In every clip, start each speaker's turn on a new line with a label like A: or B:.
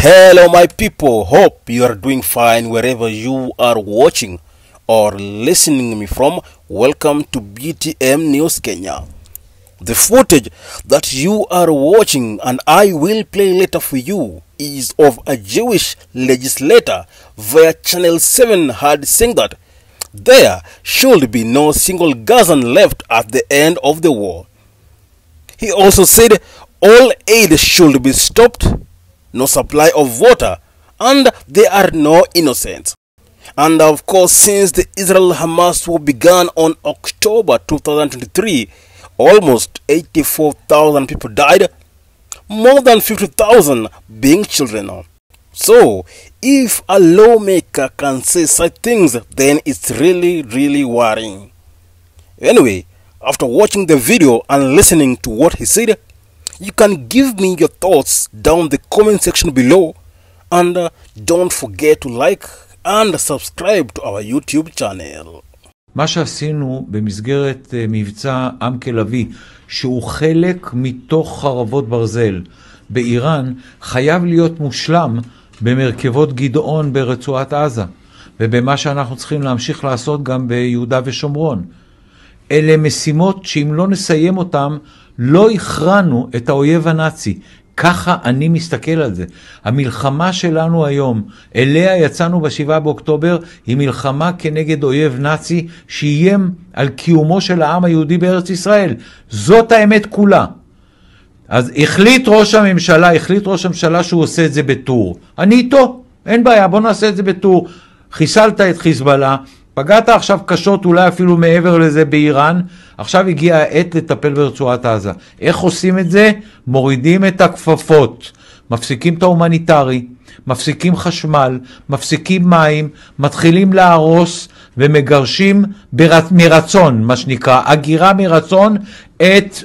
A: Hello my people, hope you are doing fine wherever you are watching or listening me from. Welcome to BTM News Kenya. The footage that you are watching and I will play later for you is of a Jewish legislator via Channel 7 had saying that there should be no single Gazan left at the end of the war. He also said all aid should be stopped, no supply of water, and there are no innocents. And of course, since the Israel-Hamas war began on October 2023, almost 84,000 people died, more than 50,000 being children. So, if a lawmaker can say such things, then it's really worrying. Anyway, after watching the video and listening to what he said, you can give me your thoughts down the comment section below, and don't forget to like and subscribe to our YouTube channel.
B: מה שעשינו במסגרת מבצע עם כלבי, שהוא חלק מתוך חרבות ברזל באיראן, חייב להיות מושלם במרכבות גדעון ברצועת עזה, ובמה שאנחנו צריכים להמשיך לעשות גם ביהודה ושומרון. אלה משימות שאם לא נסיים אותם, לא הכרענו את האויב הנאצי. ככה אני מסתכל על זה. המלחמה שלנו היום, אליה יצאנו ב7 באוקטובר, היא מלחמה כנגד אויב נאצי שאיים על קיומו של העם היהודי בארץ ישראל. זאת האמת כולה. אז החליט ראש הממשלה שהוא עושה את זה בטור. אני איתו, אין בעיה, בוא נעשה את זה בטור. חיסלת את חיזבאללה, פגעת עכשיו קשות, אולי אפילו מעבר לזה באיראן, עכשיו הגיעה העת לטפל ברצועת עזה. איך עושים את זה? מורידים את הכפפות, מפסיקים את ההומניטרי, מפסיקים חשמל, מפסיקים מים, מתחילים להרוס ומגרשים מרצון, מה שנקרא, הגירה מרצון את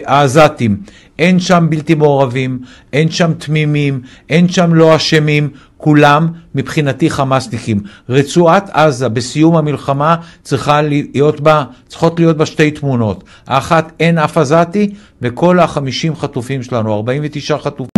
B: העזתים. אין שם בלתי מעורבים, אין שם תמימים, אין שם לא אשמים, כולם מבחינתי חמאסניקים. רצועת עזה בסיום המלחמה צריכות להיות בה שתי תמונות. האחת, אין אף עזתי, וכל ה50 חטופים שלנו, 49 חטופים.